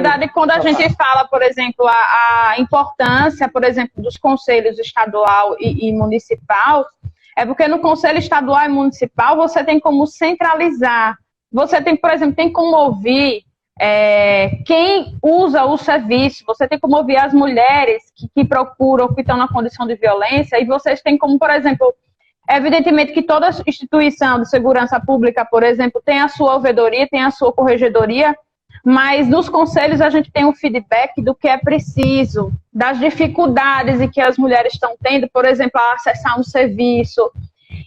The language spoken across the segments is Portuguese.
verdade, quando a gente fala, por exemplo, a importância, por exemplo, dos conselhos estadual e municipal, é porque no conselho estadual e municipal você tem como centralizar, você tem, por exemplo, tem como ouvir quem usa o serviço, você tem como ouvir as mulheres que procuram, que estão na condição de violência, e vocês têm como, por exemplo, evidentemente que toda instituição de segurança pública, por exemplo, tem a sua ouvidoria, tem a sua corregedoria, mas nos conselhos a gente tem um feedback do que é preciso, das dificuldades que as mulheres estão tendo, por exemplo, a acessar um serviço.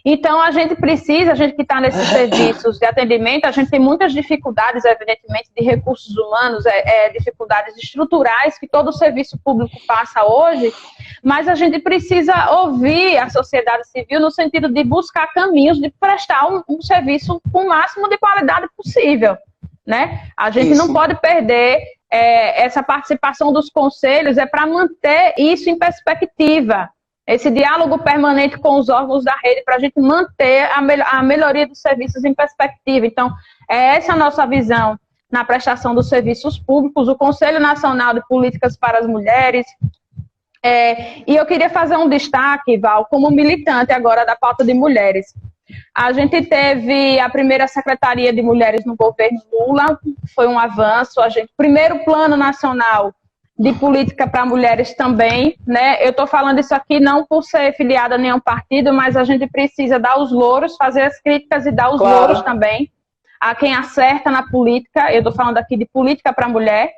Então, a gente precisa, a gente que está nesses serviços de atendimento, a gente tem muitas dificuldades, evidentemente, de recursos humanos, dificuldades estruturais que todo o serviço público passa hoje, mas a gente precisa ouvir a sociedade civil no sentido de buscar caminhos de prestar um serviço com o máximo de qualidade possível, né? A gente não pode perder essa participação dos conselhos, para manter isso em perspectiva. Esse diálogo permanente com os órgãos da rede para a gente manter a melhoria dos serviços em perspectiva. Então, essa a nossa visão na prestação dos serviços públicos, o Conselho Nacional de Políticas para as Mulheres. E eu queria fazer um destaque, Val, como militante agora da pauta de mulheres. A gente teve a primeira Secretaria de Mulheres no governo Lula, foi um avanço. Primeiro Plano Nacional de Política para Mulheres também, né? Eu estou falando isso aqui não por ser filiada a nenhum partido, mas a gente precisa dar os louros, fazer as críticas e dar os louros também a quem acerta na política. Eu estou falando aqui de política para a mulher.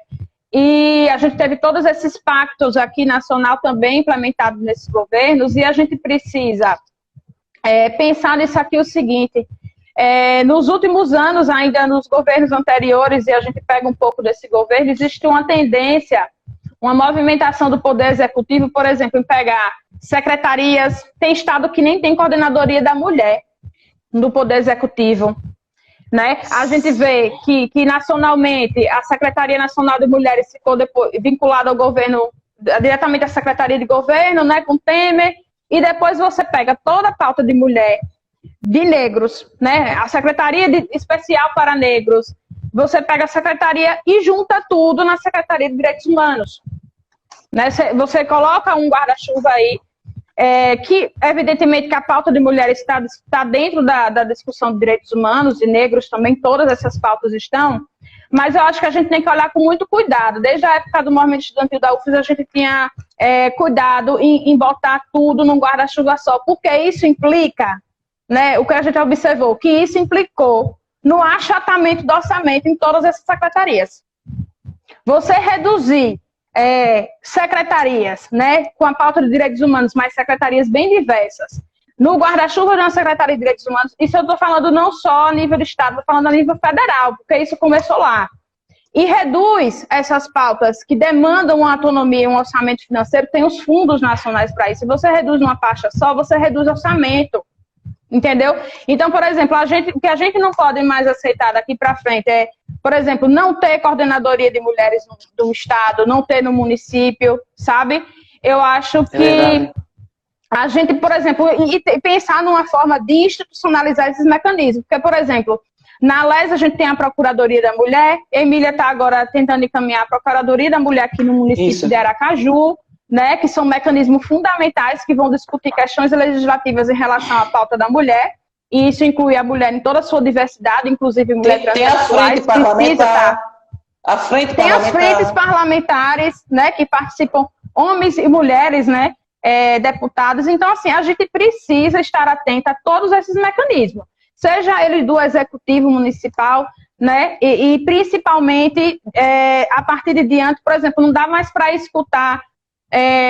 E a gente teve todos esses pactos aqui nacional também implementados nesses governos, e a gente precisa pensar nisso aqui o seguinte: nos últimos anos, ainda nos governos anteriores, e a gente pega um pouco desse governo, existe uma tendência, uma movimentação do Poder Executivo, por exemplo, em pegar secretarias, tem estado que nem tem coordenadoria da mulher no Poder Executivo, né? A gente vê que nacionalmente a Secretaria Nacional de Mulheres ficou depois vinculada ao governo, diretamente à Secretaria de Governo, né, com Temer, e depois você pega toda a pauta de mulher, de negros, né, a Secretaria Especial para Negros, você pega a Secretaria e junta tudo na Secretaria de Direitos Humanos, né? Você coloca um guarda-chuva aí, que evidentemente que a pauta de mulheres está dentro da discussão de direitos humanos, e negros também, todas essas pautas estão, mas eu acho que a gente tem que olhar com muito cuidado. Desde a época do movimento estudantil da UFES, a gente tinha cuidado em botar tudo num guarda-chuva só, porque isso implica, né, o que a gente observou, que isso implicou no achatamento do orçamento em todas essas secretarias. Você reduzir secretarias, né, com a pauta de direitos humanos, mas secretarias bem diversas, no guarda-chuva de uma Secretaria de Direitos Humanos, isso eu estou falando não só a nível do Estado, estou falando a nível federal, porque isso começou lá. E reduz essas pautas que demandam uma autonomia, um orçamento financeiro, tem os fundos nacionais para isso. Se você reduz uma faixa só, você reduz orçamento. Entendeu? Então, por exemplo, o que a gente não pode mais aceitar daqui para frente é, por exemplo, não ter coordenadoria de mulheres do Estado, não ter no município, sabe? Eu acho que a gente, por exemplo, e pensar numa forma de institucionalizar esses mecanismos. Porque, por exemplo, na LES a gente tem a Procuradoria da Mulher, Emília está agora tentando encaminhar a Procuradoria da Mulher aqui no município de Aracaju, né, que são mecanismos fundamentais que vão discutir questões legislativas em relação à pauta da mulher, e isso inclui a mulher em toda a sua diversidade, inclusive mulheres transexuais. Tem as frentes parlamentares, né, que participam, homens e mulheres, né, deputados. Então, assim, a gente precisa estar atenta a todos esses mecanismos, seja ele do Executivo Municipal, né, e principalmente, a partir de diante, por exemplo, não dá mais para escutar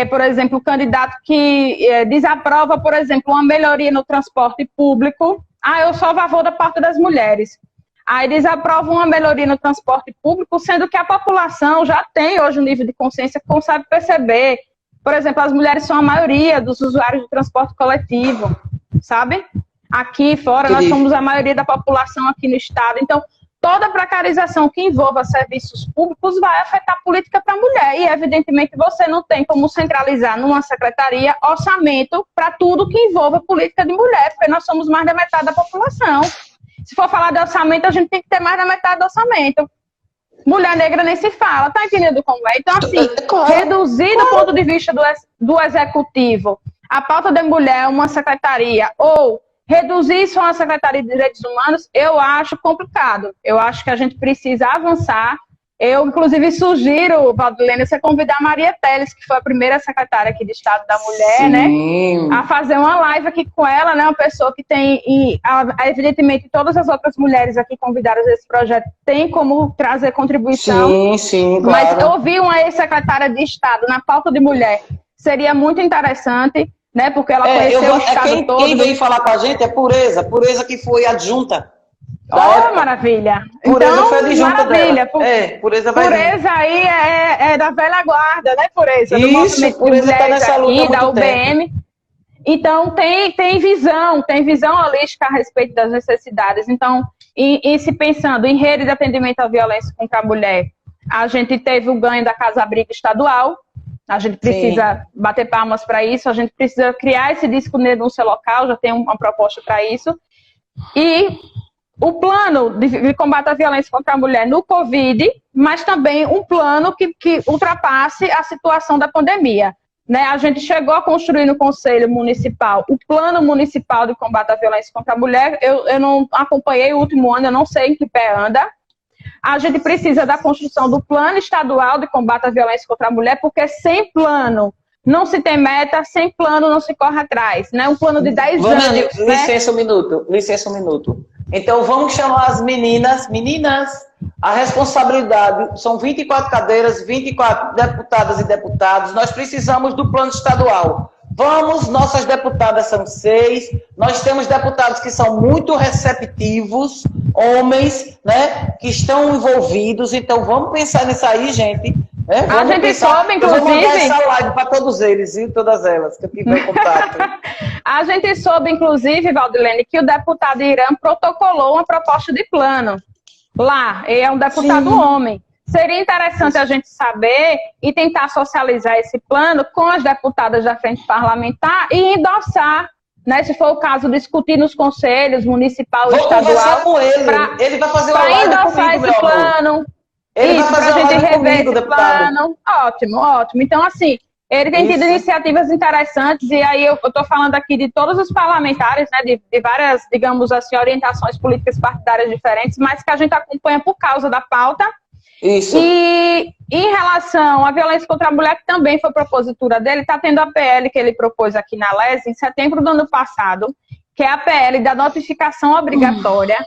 por exemplo, o candidato que desaprova, por exemplo, uma melhoria no transporte público. Eu sou a favor da parte das mulheres. Aí desaprova uma melhoria no transporte público, sendo que a população já tem hoje um nível de consciência que consegue perceber. Por exemplo, as mulheres são a maioria dos usuários do transporte coletivo, sabe? Aqui fora, nós somos a maioria da população aqui no estado. Então, toda precarização que envolva serviços públicos vai afetar a política para a mulher. E, evidentemente, você não tem como centralizar numa secretaria orçamento para tudo que envolva política de mulher, porque nós somos mais da metade da população. Se for falar de orçamento, a gente tem que ter mais da metade do orçamento. mulher negra nem se fala, tá entendendo como é? Então, assim, Claro, reduzir do ponto de vista do executivo a pauta da mulher uma secretaria, ou reduzir só a Secretaria de Direitos Humanos, eu acho complicado. Eu acho que a gente precisa avançar. Eu, inclusive, sugiro, Valdilene, você convidar a Maria Teles, que foi a primeira secretária aqui de Estado da Mulher, sim, né? A fazer uma live aqui com ela, né? Uma pessoa que tem, evidentemente, todas as outras mulheres aqui convidadas a esse projeto têm como trazer contribuição. Sim, sim, claro. Mas ouvir uma ex-secretária de Estado na pauta de mulher seria muito interessante, né? Porque ela conheceu o Estado todo. Quem veio falar com a gente é Pureza que foi adjunta. Oh, maravilha! Pureza então, foi adjunta maravilha. dela. Pureza vai Pureza aí é da velha guarda, né, Pureza? Do Isso, Pureza está nessa luta aqui, da UBM. Tempo. Então, tem visão holística a respeito das necessidades. Então, e se pensando em rede de atendimento à violência contra a mulher, a gente teve o ganho da Casa Abrigo Estadual, a gente precisa bater palmas para isso, a gente precisa criar esse disco de denúncia local, já tem uma proposta para isso. E o plano de combate à violência contra a mulher no Covid, mas também um plano que ultrapasse a situação da pandemia. Né? A gente chegou a construir no Conselho Municipal o Plano Municipal de Combate à Violência contra a Mulher. Eu não acompanhei o último ano, eu não sei em que pé anda. A gente precisa da construção do Plano Estadual de Combate à Violência contra a Mulher, porque sem plano não se tem meta, sem plano não se corre atrás. Né? Um plano de 10 anos. Licença um minuto. Então vamos chamar as meninas, a responsabilidade, são 24 cadeiras, 24 deputadas e deputados, nós precisamos do plano estadual. Vamos, nossas deputadas são 6, nós temos deputados que são muito receptivos, homens, né, que estão envolvidos, então vamos pensar nisso aí, gente. Né? A gente soube, inclusive... Eu vou mandar essa live para todos eles, e todas elas, que eu tiver contato. A gente soube, inclusive, Valdilene, que o deputado Irã protocolou uma proposta de plano lá. Ele é um deputado homem. Seria interessante a gente saber e tentar socializar esse plano com as deputadas da frente parlamentar e endossar, né, se for o caso, discutir nos conselhos municipal e estadual. Vou conversar com ele. Ele vai fazer uma live endossar comigo, esse plano. Ele vai fazer pra gente rever esse deputado. plano. Ótimo. Então, assim, ele tem tido iniciativas interessantes, e aí eu estou falando aqui de todos os parlamentares, né, de várias, digamos assim, orientações políticas partidárias diferentes, mas que a gente acompanha por causa da pauta. Isso. E em relação à violência contra a mulher, que também foi propositura dele, está tendo a PL que ele propôs aqui na LES em setembro do ano passado, que é a PL da notificação obrigatória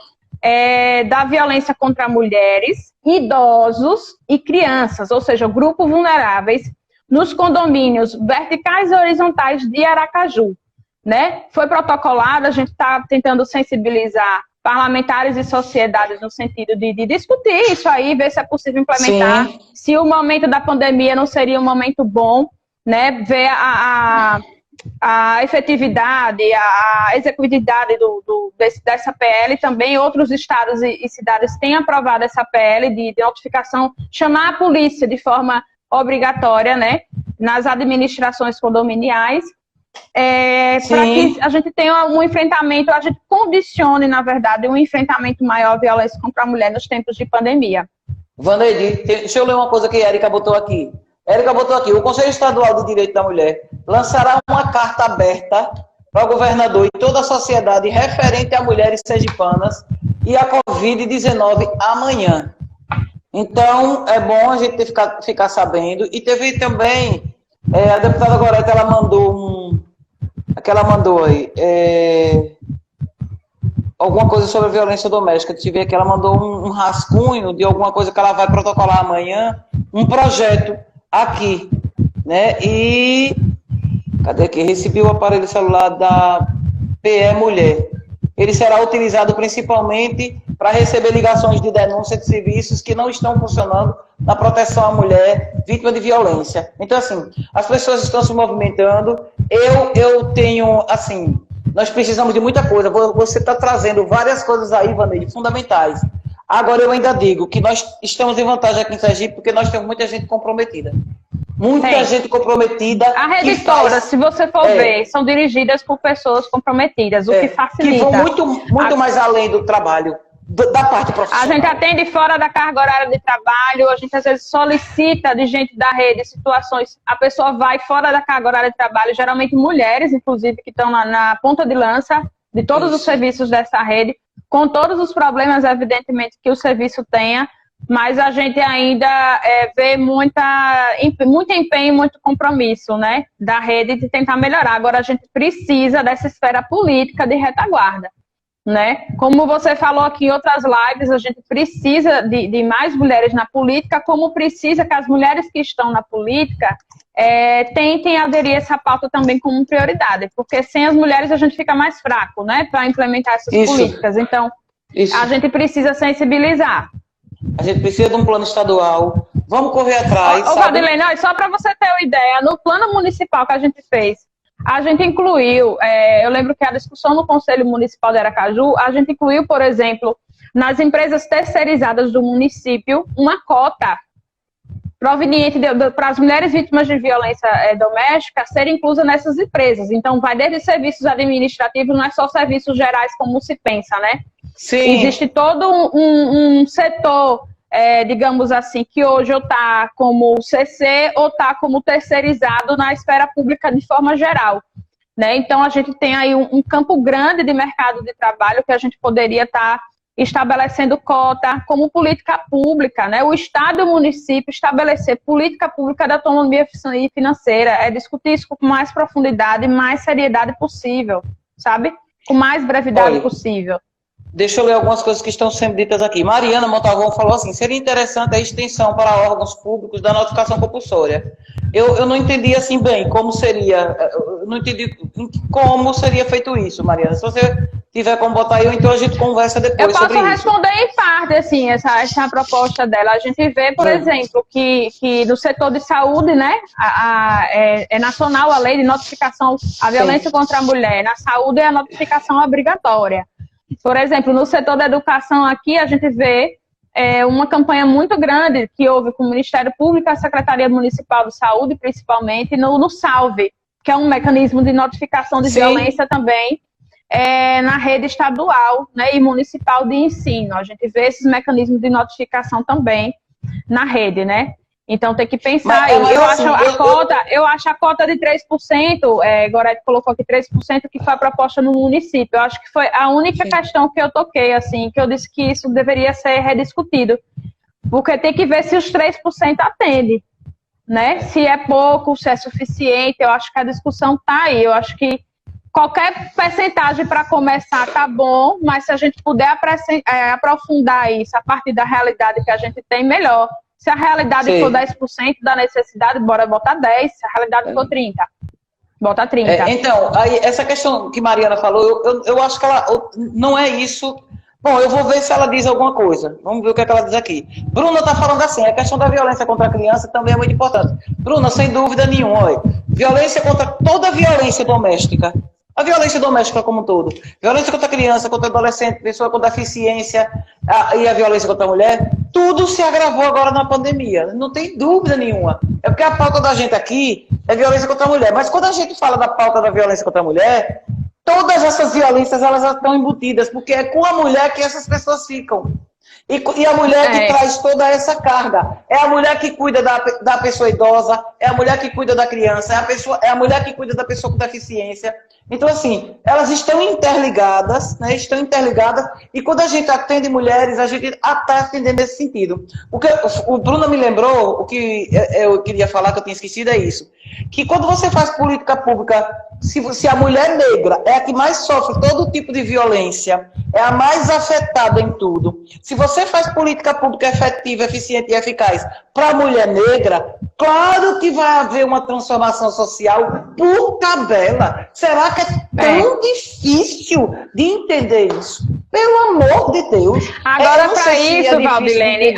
da violência contra mulheres, idosos e crianças, ou seja, grupos vulneráveis, nos condomínios verticais e horizontais de Aracaju. Né? Foi protocolado, a gente está tentando sensibilizar parlamentares e sociedades no sentido de discutir isso aí, ver se é possível implementar, se o momento da pandemia não seria um momento bom, né? Ver a efetividade, a executividade dessa PL. Também outros estados e cidades têm aprovado essa PL de notificação, chamar a polícia de forma obrigatória, né, nas administrações condominiais, para que a gente tenha um enfrentamento, a gente condicione, na verdade, um enfrentamento maior à violência contra a mulher nos tempos de pandemia. Vaneide, deixa eu ler uma coisa que a Érica botou aqui. O Conselho Estadual de Direito da Mulher lançará uma carta aberta para o governador e toda a sociedade referente a mulheres sergipanas e a Covid-19 amanhã. Então, é bom a gente ficar sabendo. E teve também, a deputada Gorete, ela mandou alguma coisa sobre a violência doméstica. Deixa eu ver aqui, ela mandou um rascunho de alguma coisa que ela vai protocolar amanhã, um projeto aqui, né? E, cadê aqui? Recebi o aparelho celular da PE Mulher. Ele será utilizado principalmente para receber ligações de denúncia de serviços que não estão funcionando na proteção à mulher vítima de violência. Então, assim, as pessoas estão se movimentando. Eu tenho, assim, nós precisamos de muita coisa. Você está trazendo várias coisas aí, Vaneide, fundamentais. Agora, eu ainda digo que nós estamos em vantagem aqui em Sergipe porque nós temos muita gente comprometida. Muita gente comprometida. A rede toda, se você for ver, são dirigidas por pessoas comprometidas, o que facilita. Que vão muito mais além do trabalho. da parte profissional. A gente atende fora da carga horária de trabalho, a gente às vezes solicita de gente da rede situações, a pessoa vai fora da carga horária de trabalho, geralmente mulheres, inclusive, que estão na ponta de lança de todos os serviços dessa rede, com todos os problemas, evidentemente, que o serviço tenha, mas a gente ainda vê muito empenho, muito compromisso, né, da rede de tentar melhorar. Agora, a gente precisa dessa esfera política de retaguarda, né? Como você falou aqui em outras lives, a gente precisa de mais mulheres na política, como precisa que as mulheres que estão na política tentem aderir essa pauta também como prioridade, porque sem as mulheres a gente fica mais fraco, né, para implementar essas políticas. Então, a gente precisa sensibilizar. A gente precisa de um plano estadual. Vamos correr atrás. Valdilene, só para você ter uma ideia, no plano municipal que a gente fez, a gente incluiu, eu lembro que a discussão no Conselho Municipal de Aracaju, a gente incluiu, por exemplo, nas empresas terceirizadas do município, uma cota proveniente para as mulheres vítimas de violência doméstica serem inclusas nessas empresas. Então, vai desde serviços administrativos, não é só serviços gerais como se pensa, né? Sim. Existe todo um setor, digamos assim, que hoje ou está como CC ou está como terceirizado na esfera pública de forma geral, né? Então, a gente tem aí um campo grande de mercado de trabalho que a gente poderia estar estabelecendo cota como política pública, né? O Estado e o município estabelecer política pública da autonomia financeira, discutir isso com mais profundidade e mais seriedade possível, sabe? Com mais brevidade possível. Deixa eu ler algumas coisas que estão sendo ditas aqui. Mariana Montalvão falou assim, seria interessante a extensão para órgãos públicos da notificação compulsória. Eu não entendi assim bem como seria, eu não entendi como seria feito isso, Mariana. Se você tiver como botar aí, então a gente conversa depois sobre isso. Eu posso responder em parte, assim, essa proposta dela. A gente vê, por exemplo, que no setor de saúde, né, é nacional a lei de notificação à violência contra a mulher. Na saúde é a notificação obrigatória. Por exemplo, no setor da educação aqui, a gente vê uma campanha muito grande que houve com o Ministério Público, a Secretaria Municipal de Saúde, principalmente, no SALVE, que é um mecanismo de notificação de violência também na rede estadual, né, e municipal de ensino. A gente vê esses mecanismos de notificação também na rede, né? Então tem que pensar. Eu acho a cota de 3%, Gorete colocou aqui 3%, que foi a proposta no município. Eu acho que foi a única questão que eu toquei, assim, que eu disse que isso deveria ser rediscutido. Porque tem que ver se os 3% atende, né? Se é pouco, se é suficiente. Eu acho que a discussão está aí. Eu acho que qualquer percentagem para começar tá bom, mas se a gente puder aprofundar isso a partir da realidade que a gente tem, melhor. Se a realidade for 10% da necessidade, bora botar 10%. Se a realidade for 30%, bota 30%. Então, aí, essa questão que Mariana falou, eu acho que ela não é isso. Bom, eu vou ver se ela diz alguma coisa. Vamos ver o que ela diz aqui. Bruna está falando assim, a questão da violência contra a criança também é muito importante. Bruna, sem dúvida nenhuma, olha, violência contra toda violência doméstica. A violência doméstica como um todo. Violência contra a criança, contra adolescente, pessoa com deficiência e a violência contra a mulher, tudo se agravou agora na pandemia. Não tem dúvida nenhuma. É porque a pauta da gente aqui é violência contra a mulher. Mas quando a gente fala da pauta da violência contra a mulher, todas essas violências elas estão embutidas, porque é com a mulher que essas pessoas ficam. E a mulher que traz toda essa carga. É a mulher que cuida da pessoa idosa, é a mulher que cuida da criança, é a mulher que cuida da pessoa com deficiência. Então, assim, elas estão interligadas, né? Estão interligadas, e quando a gente atende mulheres, a gente está atendendo nesse sentido. O Bruno me lembrou, o que eu queria falar, que eu tinha esquecido, é isso. Que quando você faz política pública, se a mulher negra é a que mais sofre todo tipo de violência, é a mais afetada em tudo. Se você faz política pública efetiva, eficiente e eficaz para a mulher negra, claro que vai haver uma transformação social por tabela. Será que é tão difícil de entender isso? Pelo amor de Deus. Agora, para isso, Valdilene,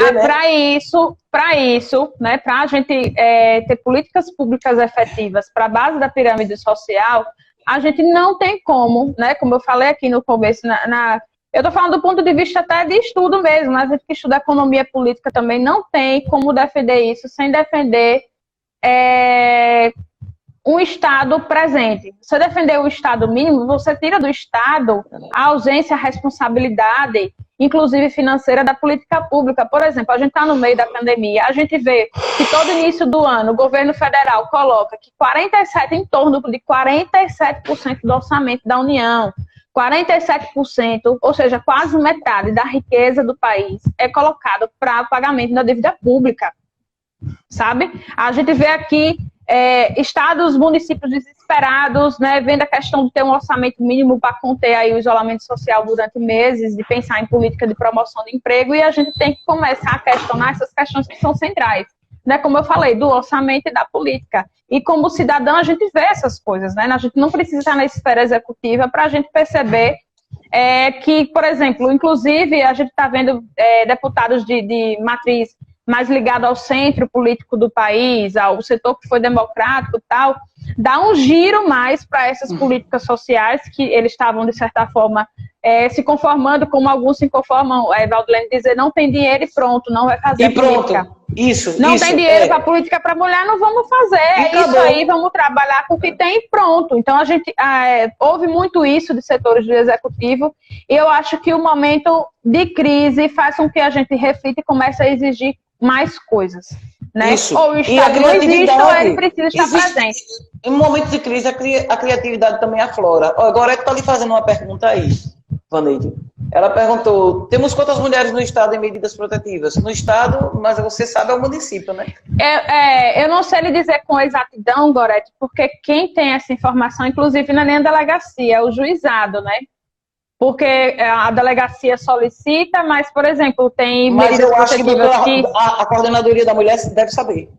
para isso, né, para a gente ter políticas públicas efetivas para a base da pirâmide social, a gente não tem como, né, como eu falei aqui no começo, eu estou falando do ponto de vista até de estudo mesmo, né, a gente que estuda economia política também não tem como defender isso sem defender um Estado presente. Você defender o Estado mínimo, você tira do Estado a ausência, a responsabilidade, inclusive financeira, da política pública. Por exemplo, a gente está no meio da pandemia, a gente vê que todo início do ano o governo federal coloca que em torno de 47% do orçamento da União, 47%, ou seja, quase metade da riqueza do país é colocado para pagamento da dívida pública, sabe? A gente vê aqui estados, municípios desesperados, né, vendo a questão de ter um orçamento mínimo para conter aí o isolamento social durante meses, de pensar em política de promoção de emprego, e a gente tem que começar a questionar essas questões que são centrais, né, como eu falei, do orçamento e da política. E como cidadão a gente vê essas coisas, né, a gente não precisa estar na esfera executiva para a gente perceber que, por exemplo, inclusive a gente está vendo deputados de matriz mais ligado ao centro político do país, ao setor que foi democrático e tal, dá um giro mais para essas políticas sociais que eles estavam, de certa forma, se conformando, como alguns se conformam, Valdilene dizer, não tem dinheiro e pronto, não vai fazer política. Não tem dinheiro para política para mulher, não vamos fazer, isso aí, vamos trabalhar com o que tem e pronto. Então, a gente ouve muito isso de setores do executivo, e eu acho que o momento de crise faz com que a gente reflita e comece a exigir mais coisas, né? Isso. Ou o Estado não existe, ou ele precisa estar presente. Em momentos de crise, a criatividade também aflora. Agora, está lhe fazendo uma pergunta aí, Vaneide. Ela perguntou, temos quantas mulheres no Estado em medidas protetivas? No Estado, mas você sabe, é o município, né? Eu não sei lhe dizer com exatidão, Gorete, porque quem tem essa informação, inclusive, não é nem a delegacia, é o juizado, né? Porque a delegacia solicita, mas, por exemplo, tem medidas protetivas que... A coordenadoria da mulher deve saber.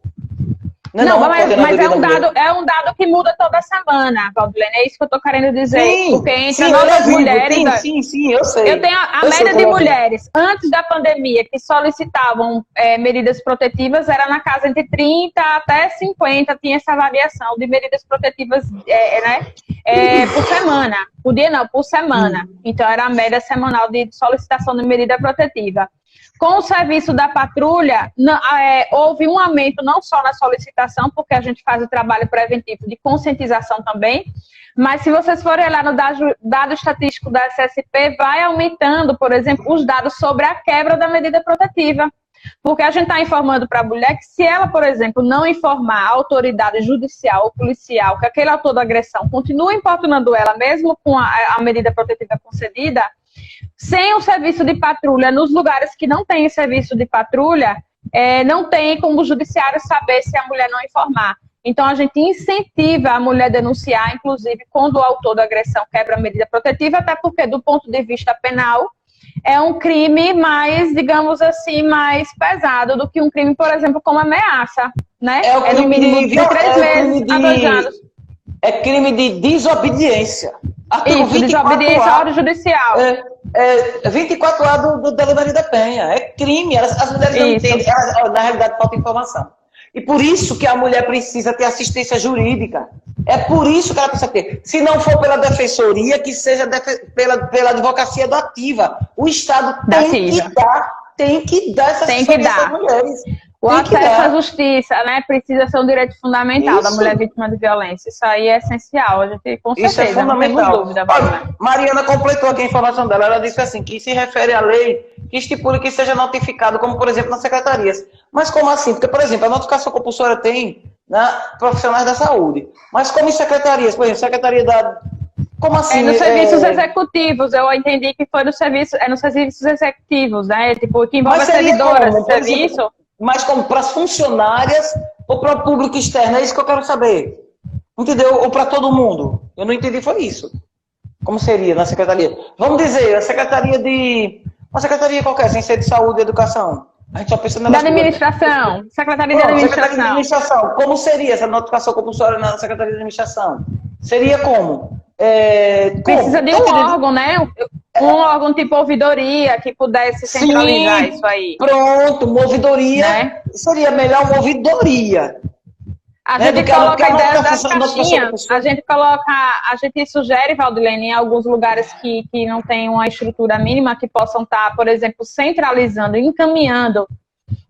Mas é um dado que muda toda semana, Valdilene, é isso que eu estou querendo dizer. Sim, porque entra novas mulheres... Sim, eu sei. Eu tenho a média de mulheres, antes da pandemia, que solicitavam medidas protetivas, era na casa entre 30 até 50, tinha essa variação de medidas protetivas por semana. Por dia não, por semana. Então, era a média semanal de solicitação de medida protetiva. Com o serviço da patrulha, houve um aumento não só na solicitação, porque a gente faz o trabalho preventivo de conscientização também, mas se vocês forem olhar no dado estatístico da SSP, vai aumentando, por exemplo, os dados sobre a quebra da medida protetiva. Porque a gente está informando para a mulher que se ela, por exemplo, não informar a autoridade judicial ou policial que aquele autor da agressão continua importunando ela, mesmo com a medida protetiva concedida, sem o serviço de patrulha, nos lugares que não tem serviço de patrulha, não tem como o judiciário saber se a mulher não informar. Então, a gente incentiva a mulher denunciar, inclusive, quando o autor da agressão quebra a medida protetiva, até porque, do ponto de vista penal, é um crime mais, digamos assim, mais pesado do que um crime, por exemplo, como ameaça, né? No mínimo de 3 meses a 2 anos. É crime de desobediência. Isso, desobediência à ordem judicial. 24A do Dele Maria da Penha. É crime. As mulheres não entendem. Na realidade, falta informação. E por isso que a mulher precisa ter assistência jurídica. É por isso que ela precisa ter. Se não for pela defensoria, que seja pela advocacia do ativa. O Estado tem que dar essa assistência às mulheres. O acesso à justiça, né, precisa ser um direito fundamental da mulher vítima de violência. Isso aí é essencial, a gente com certeza, isso é fundamental. Não temos dúvida. Mariana completou aqui a informação dela, ela disse assim, que se refere à lei que estipule que seja notificado, como por exemplo nas secretarias. Mas como assim? Porque, por exemplo, a notificação compulsória tem, né, profissionais da saúde. Mas como em secretarias, por exemplo, secretaria da... Como assim? Nos serviços executivos, eu entendi que foi nos serviços executivos, né, tipo, que envolve as servidoras de serviço... Mas como para as funcionárias ou para o público externo? É isso que eu quero saber. Entendeu? Ou para todo mundo? Eu não entendi, foi isso. Como seria na secretaria? Vamos dizer, a secretaria de... Uma secretaria qualquer, sem ser de saúde e educação. A gente só pensa na... Da administração. Secretaria de administração. Secretaria de administração. Como seria essa notificação compulsória na secretaria de administração? Seria como? Precisa de um órgão, né? Um órgão tipo ouvidoria que pudesse centralizar isso aí. Pronto, uma ouvidoria. Né? Seria melhor uma ouvidoria. A gente coloca a ideia das caixinhas. A gente sugere, Valdilene, em alguns lugares que não tem uma estrutura mínima, que possam estar, por exemplo, centralizando, encaminhando,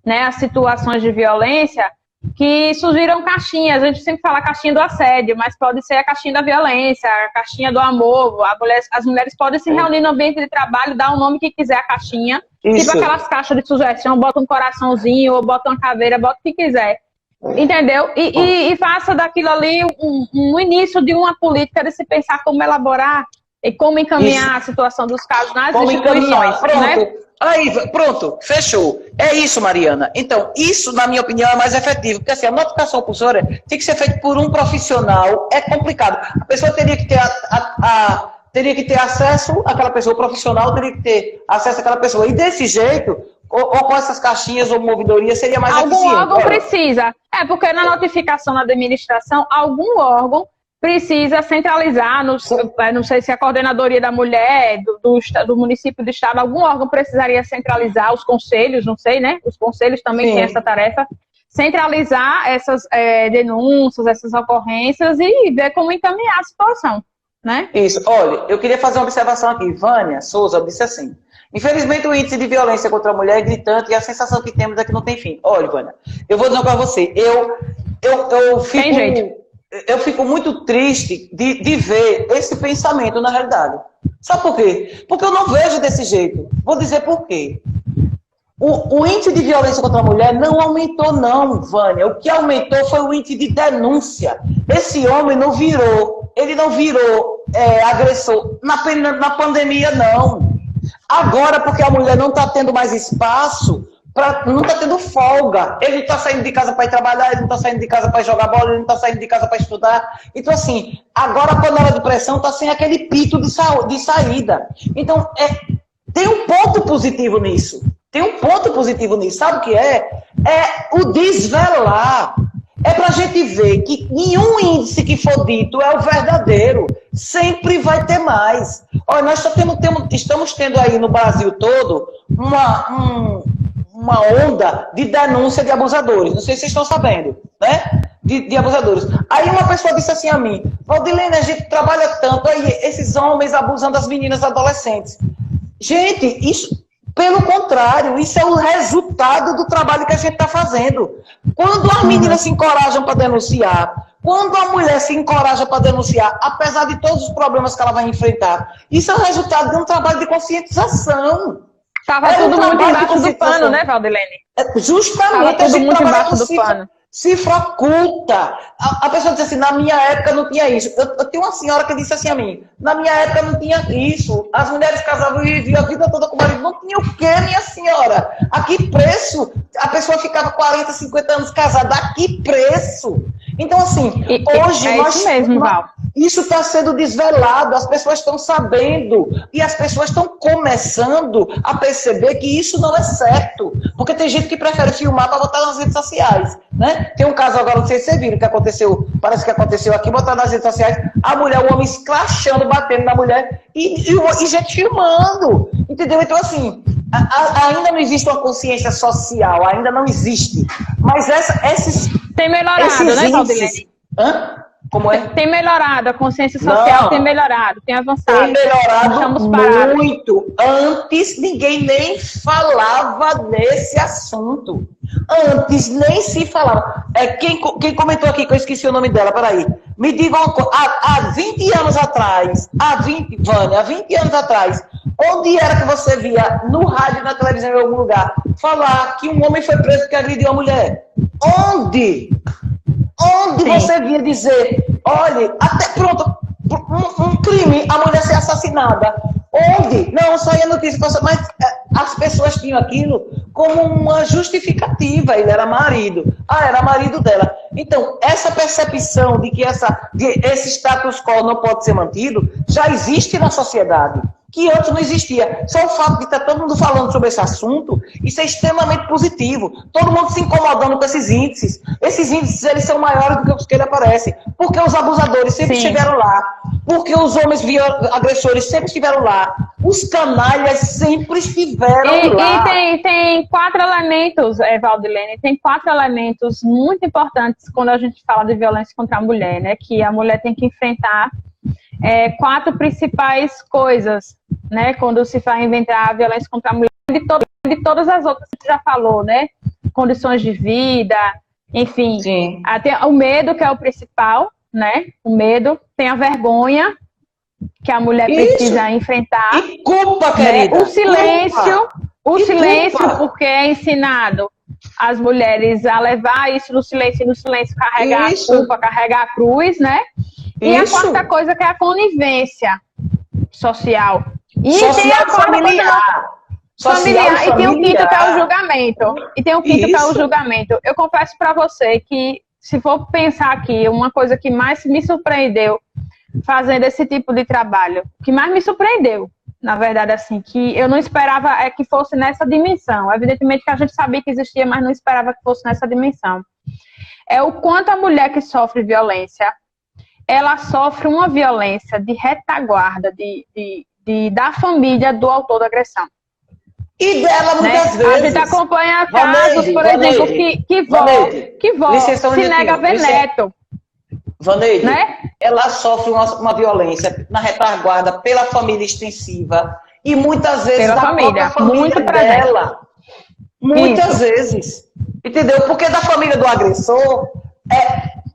né, as situações de violência, que surgiram caixinhas. A gente sempre fala caixinha do assédio, mas pode ser a caixinha da violência, a caixinha do amor. As mulheres podem se reunir no ambiente de trabalho, dar o nome que quiser à caixinha. Isso. Tipo aquelas caixas de sugestão, bota um coraçãozinho, ou bota uma caveira, bota o que quiser. Entendeu? E faça daquilo ali um início de uma política de se pensar como elaborar e como encaminhar a situação dos casos nas instituições. Pronto. Né? Aí, pronto, fechou. É isso, Mariana. Então, isso, na minha opinião, é mais efetivo. Porque assim, a notificação compulsória tem que ser feita por um profissional. É complicado. A pessoa teria que ter acesso àquela pessoa, o profissional teria que ter acesso àquela pessoa. E desse jeito, ou com essas caixinhas ou movidoria, seria mais eficiente. Algum órgão precisa. É, porque na notificação na administração, algum órgão precisa centralizar, não sei se a coordenadoria da mulher, do município, do estado, algum órgão precisaria centralizar, os conselhos, não sei, né? Os conselhos também têm essa tarefa, centralizar essas denúncias, essas ocorrências e ver como encaminhar a situação, né? Isso. Olha, eu queria fazer uma observação aqui. Vânia Souza disse assim: infelizmente o índice de violência contra a mulher é gritante e a sensação que temos é que não tem fim. Olha, Vânia, eu vou dizer para você, eu fico muito triste de ver esse pensamento na realidade. Sabe por quê? Porque eu não vejo desse jeito. Vou dizer por quê. O índice de violência contra a mulher não aumentou não, Vânia. O que aumentou foi o índice de denúncia. Esse homem não virou, agressor na pandemia, não. Agora, porque a mulher não está tendo mais espaço, não está tendo folga. Ele não está saindo de casa para ir trabalhar, ele não está saindo de casa para jogar bola, ele não está saindo de casa para estudar. Então, assim, agora a panela de pressão está sem aquele pito de saída. Então, tem um ponto positivo nisso. Sabe o que é? É o desvelar. É para a gente ver que nenhum índice que for dito é o verdadeiro. Sempre vai ter mais. Olha, nós estamos tendo aí no Brasil todo uma onda de denúncia de abusadores. Não sei se vocês estão sabendo, né? De abusadores. Aí uma pessoa disse assim a mim: Valdilene, a gente trabalha tanto aí, esses homens abusando das meninas adolescentes. Gente, isso, pelo contrário, isso é o resultado do trabalho que a gente está fazendo. Quando as meninas se encorajam para denunciar, quando a mulher se encoraja para denunciar, apesar de todos os problemas que ela vai enfrentar, isso é o resultado de um trabalho de conscientização. Estava tudo muito embaixo do pano, né, Valdilene? Justamente. Estava tudo muito embaixo do pano. Cifra oculta. A pessoa diz assim: na minha época não tinha isso. Eu tenho uma senhora que disse assim a mim: na minha época não tinha isso. As mulheres casavam e viviam a vida toda com o marido. Não tinha o quê, minha senhora? A que preço? A pessoa ficava 40, 50 anos casada. A que preço? Então, assim, hoje isso mesmo, Val. Isso está sendo desvelado, as pessoas estão sabendo e as pessoas estão começando a perceber que isso não é certo. Porque tem gente que prefere filmar para botar nas redes sociais, né? Tem um caso agora, não sei se vocês viram, que aconteceu, parece que aconteceu aqui, botar nas redes sociais, a mulher, o homem escrachando, batendo na mulher e gente filmando, entendeu? Então, assim, ainda não existe uma consciência social, ainda não existe. Mas esses... Tem melhorado, né, Valdilene? Como é? Tem melhorado, a consciência social tem melhorado, tem avançado. Tem melhorado muito. Antes ninguém nem falava nesse assunto. Antes nem se falava. Quem comentou aqui, que eu esqueci o nome dela, peraí. Me diga uma coisa, há 20 anos atrás, Vânia, há 20 anos atrás, onde era que você via no rádio, na televisão, em algum lugar, falar que um homem foi preso porque agrediu uma mulher? Onde você via dizer, olha, até pronto, um crime, a mulher ser assassinada. Onde? Não, saía notícia, mas as pessoas tinham aquilo como uma justificativa. Ele era marido. Era marido dela. Então, essa percepção de que esse status quo não pode ser mantido, já existe na sociedade, que antes não existia. Só o fato de estar todo mundo falando sobre esse assunto, isso é extremamente positivo. Todo mundo se incomodando com esses índices. Esses índices, eles são maiores do que os que ele aparece. Porque os abusadores sempre estiveram lá. Porque os homens agressores sempre estiveram lá. Os canalhas sempre estiveram lá. E tem 4 elementos, Valdilene, tem 4 elementos muito importantes quando a gente fala de violência contra a mulher, né? Que a mulher tem que enfrentar 4 principais coisas, né? Quando se vai inventar a violência contra a mulher, de todas as outras que você já falou, né? Condições de vida, Enfim, Sim. tem o medo, que é o principal, né? O medo, tem a vergonha, que a mulher Isso. precisa enfrentar. E culpa, Né? querida. O silêncio, Culpa. porque é ensinado as mulheres a levar isso no silêncio, e no silêncio carregar Isso. a culpa, carregar a cruz, né? E Isso. a quarta coisa que é a conivência social. E Social tem a quarta familiar. familiar. E tem o quinto que é o julgamento. Isso. Eu confesso para você que, se for pensar aqui, uma coisa que mais me surpreendeu fazendo esse tipo de trabalho, que mais me surpreendeu, na verdade, assim, que eu não esperava que fosse nessa dimensão. Evidentemente que a gente sabia que existia, mas não esperava que fosse nessa dimensão. É o quanto a mulher que sofre violência, ela sofre uma violência de retaguarda da família do autor da agressão. E dela, muitas vezes. A gente acompanha casos, por exemplo, que vó se nega a ver neto. Vaneide, né? Ela sofre uma violência na retaguarda pela família extensiva e muitas vezes pela da família, própria família muito dela. Muitas vezes. Entendeu? Porque da família do agressor,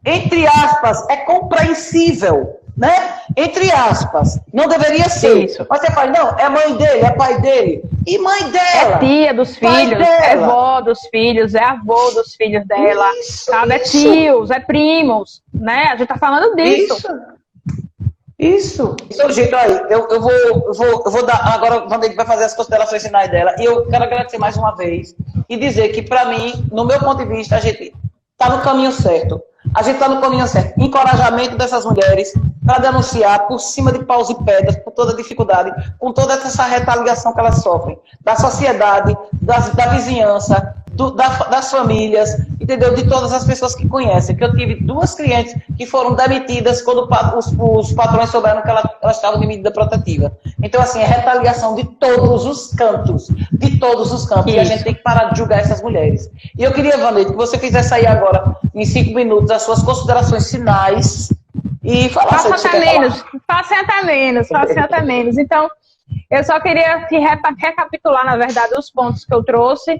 entre aspas, é compreensível, né? Entre aspas. Não deveria ser. Isso. Mas você fala, não, é mãe dele, é pai dele. E mãe dela? É tia dos filhos, é vó dos filhos, é avô dos filhos dela, sabe? É tios, é primos, né? A gente tá falando disso. Isso. Então, gente, aí, eu vou dar. Agora o Vandeide vai fazer as considerações finais dela. E eu quero agradecer mais uma vez e dizer que, para mim, no meu ponto de vista, a gente está no caminho certo. A gente está no caminho certo. Encorajamento dessas mulheres para denunciar por cima de paus e pedras, por toda a dificuldade, com toda essa retaliação que elas sofrem, da sociedade, da vizinhança, das famílias, entendeu? De todas as pessoas que conhecem. Que eu tive 2 clientes que foram demitidas quando os patrões souberam que elas estavam de medida protetiva. Então, assim, é retaliação de todos os cantos. De todos os campos. Isso. E a gente tem que parar de julgar essas mulheres. E eu queria, Vanessa, que você fizesse aí agora, em 5 minutos, as suas considerações finais e falar sobre o que você quer falar. Faça até menos. Então, eu só queria recapitular, na verdade, os pontos que eu trouxe.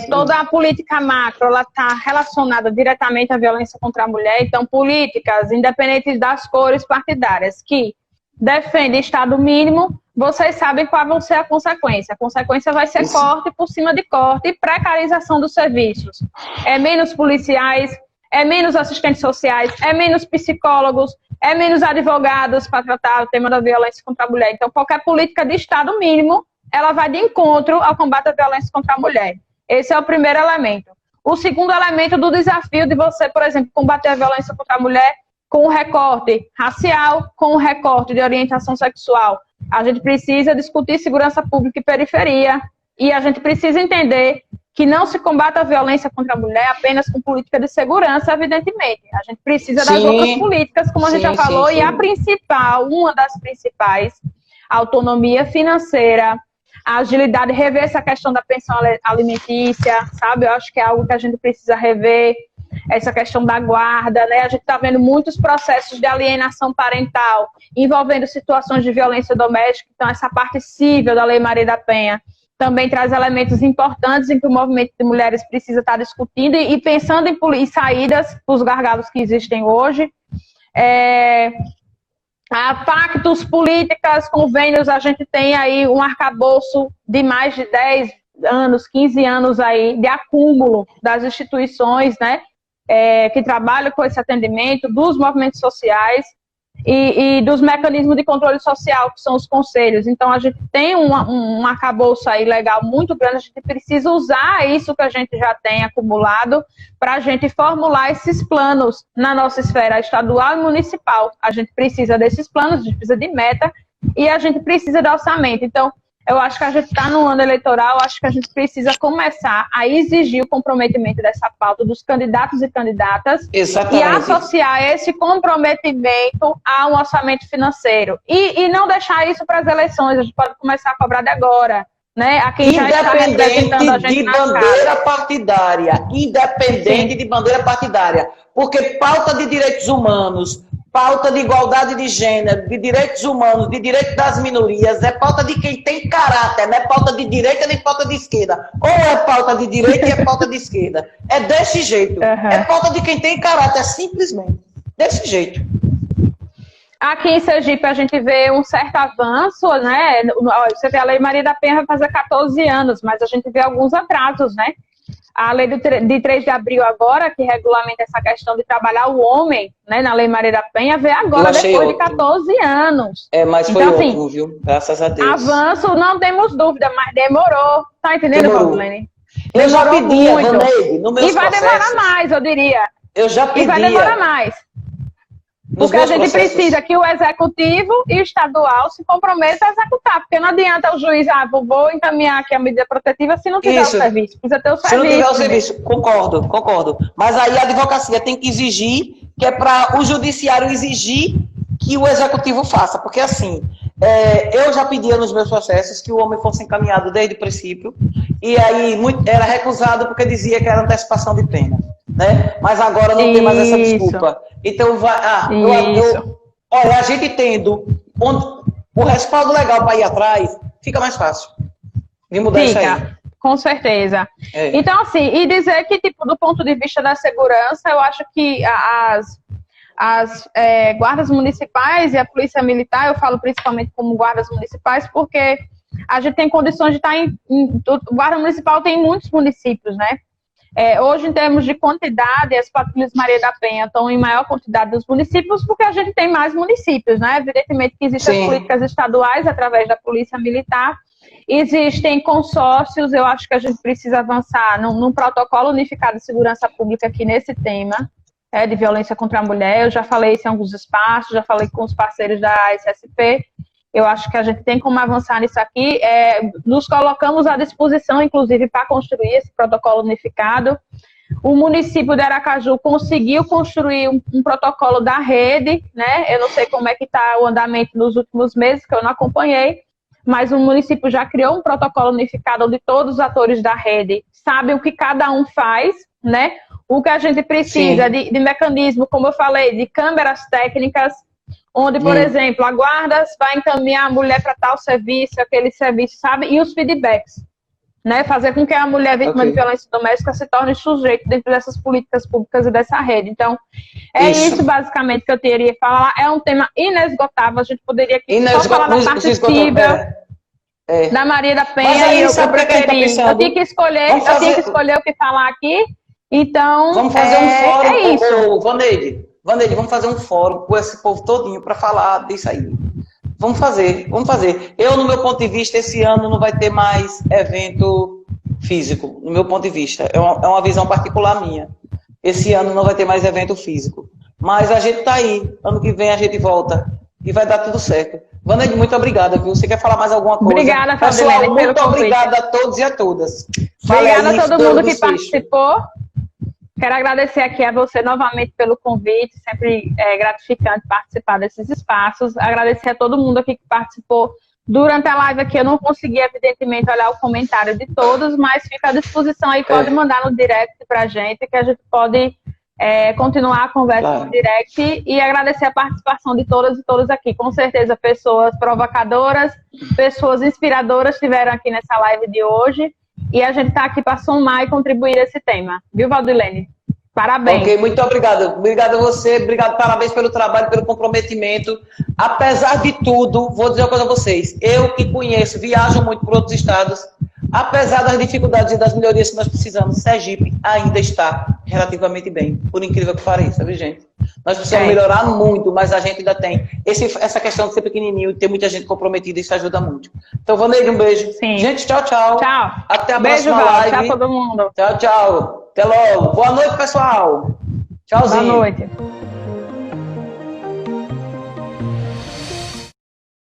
Toda a política macro ela está relacionada diretamente à violência contra a mulher. Então, políticas, independentes das cores partidárias, que defendem Estado mínimo, vocês sabem qual vai ser a consequência. A consequência vai ser corte por cima de corte e precarização dos serviços. É menos policiais, é menos assistentes sociais, é menos psicólogos, é menos advogados para tratar o tema da violência contra a mulher. Então, qualquer política de Estado mínimo, ela vai de encontro ao combate à violência contra a mulher. Esse é o primeiro elemento. O segundo elemento do desafio de você, por exemplo, combater a violência contra a mulher com o recorte racial, com o recorte de orientação sexual. A gente precisa discutir segurança pública e periferia, e a gente precisa entender que não se combate a violência contra a mulher apenas com política de segurança, evidentemente. A gente precisa das outras políticas, como a gente já falou, e a principal, uma das principais, a autonomia financeira, a agilidade, rever essa questão da pensão alimentícia, sabe? Eu acho que é algo que a gente precisa rever, essa questão da guarda, né? A gente está vendo muitos processos de alienação parental envolvendo situações de violência doméstica, então essa parte civil da Lei Maria da Penha também traz elementos importantes em que o movimento de mulheres precisa estar discutindo e pensando em saídas para os gargalos que existem hoje. Pactos, políticas, convênios, a gente tem aí um arcabouço de mais de 10 anos, 15 anos aí de acúmulo das instituições, né, que trabalham com esse atendimento, dos movimentos sociais e dos mecanismos de controle social, que são os conselhos. Então, a gente tem um arcabouço aí legal muito grande, a gente precisa usar isso que a gente já tem acumulado para a gente formular esses planos na nossa esfera estadual e municipal. A gente precisa desses planos, a gente precisa de meta e a gente precisa de orçamento. Então, eu acho que a gente está no ano eleitoral, acho que a gente precisa começar a exigir o comprometimento dessa pauta dos candidatos e candidatas. Exatamente. E associar esse comprometimento a um orçamento financeiro. E não deixar isso para as eleições, a gente pode começar a cobrar de agora. Né? A quem já está representando a gente de bandeira partidária. Independente de bandeira partidária. Porque pauta de direitos humanos, pauta de igualdade de gênero, de direitos humanos, de direitos das minorias, é pauta de quem tem caráter, não é pauta de direita nem pauta de esquerda. Ou é pauta de direita e é pauta de esquerda. É desse jeito. É pauta de quem tem caráter, simplesmente. Desse jeito. Aqui em Sergipe a gente vê um certo avanço, né? Você vê a Lei Maria da Penha vai fazer 14 anos, mas a gente vê alguns atrasos, né? A lei de 3 de abril agora, que regulamenta essa questão de trabalhar o homem, né, na Lei Maria da Penha, vê agora, depois de 14 anos. Mas foi então, ótimo, viu? Graças a Deus. Avanço, não temos dúvida, mas demorou. Tá entendendo, Valdilene? Eu já pedia, Vaneide, no meu E vai demorar mais, eu diria. Eu já pedia. E vai demorar mais. Porque a gente precisa que o executivo e o estadual se comprometam a executar. Porque não adianta o juiz, vou encaminhar aqui a medida protetiva se não tiver o serviço. Precisa ter o serviço. Se não tiver o serviço, concordo. Mas aí a advocacia tem que exigir, que é para o judiciário exigir que o executivo faça. Porque assim, eu já pedia nos meus processos que o homem fosse encaminhado desde o princípio. E aí era recusado porque dizia que era antecipação de pena. Né? Mas agora não tem mais essa desculpa. Então, olha, a gente tendo o respaldo legal para ir atrás, fica mais fácil de mudar isso aí. Com certeza. Então, assim, e dizer que, tipo, do ponto de vista da segurança, eu acho que as guardas municipais e a polícia militar, eu falo principalmente como guardas municipais, porque a gente tem condições de estar o guarda municipal tem em muitos municípios, né? Hoje, em termos de quantidade, as patrulhas Maria da Penha estão em maior quantidade dos municípios, porque a gente tem mais municípios, né? Evidentemente que existem as políticas estaduais através da Polícia Militar, existem consórcios, eu acho que a gente precisa avançar num protocolo unificado de segurança pública aqui nesse tema, de violência contra a mulher. Eu já falei isso em alguns espaços, já falei com os parceiros da SSP. Eu acho que a gente tem como avançar nisso aqui. Nos colocamos à disposição, inclusive, para construir esse protocolo unificado. O município de Aracaju conseguiu construir um protocolo da rede, né? Eu não sei como é que está o andamento nos últimos meses, que eu não acompanhei, mas o município já criou um protocolo unificado onde todos os atores da rede sabem o que cada um faz, né? O que a gente precisa de mecanismo, como eu falei, de câmeras técnicas, onde, por exemplo, a guarda vai encaminhar a mulher para tal serviço, aquele serviço, sabe? E os feedbacks, né? Fazer com que a mulher vítima de violência doméstica se torne sujeito dentro dessas políticas públicas e dessa rede. Então, isso basicamente que eu teria que falar. É um tema inesgotável, a gente poderia aqui só falar da parte civil da Maria da Penha, e eu preferi. Eu tinha que escolher o que falar aqui, então, vamos fazer um fórum, isso. Vaneide, vamos fazer um fórum com esse povo todinho para falar disso aí. Vamos fazer. Eu, no meu ponto de vista, esse ano não vai ter mais evento físico, no meu ponto de vista. É uma visão particular minha. Esse ano não vai ter mais evento físico. Mas a gente tá aí. Ano que vem a gente volta. E vai dar tudo certo. Vaneide, muito obrigada, viu? Você quer falar mais alguma coisa? Obrigada, Pessoal, muito obrigada a todos e a todas. Obrigada a todo mundo que participou. Quero agradecer aqui a você novamente pelo convite, sempre é gratificante participar desses espaços. Agradecer a todo mundo aqui que participou durante a live aqui. Eu não consegui, evidentemente, olhar o comentário de todos, mas fica à disposição aí, pode mandar no direct pra gente, que a gente pode continuar a conversa no direct, e agradecer a participação de todas e todos aqui. Com certeza, pessoas provocadoras, pessoas inspiradoras estiveram aqui nessa live de hoje. E a gente está aqui para somar e contribuir esse tema. Viu, Valdilene? Parabéns. Ok, muito obrigado. Obrigado a você, parabéns pelo trabalho, pelo comprometimento. Apesar de tudo, vou dizer uma coisa a vocês. Eu que conheço, viajo muito por outros estados, apesar das dificuldades e das melhorias que nós precisamos, Sergipe ainda está relativamente bem, por incrível que pareça, viu, gente? Nós precisamos melhorar muito, mas a gente ainda tem essa questão de ser pequenininho e ter muita gente comprometida, isso ajuda muito. Então, Vaneide, um beijo. Sim. Gente, tchau, tchau. Tchau. Até a próxima live. Tchau, todo mundo. Tchau, tchau. Até logo. Boa noite, pessoal. Tchauzinho. Boa noite.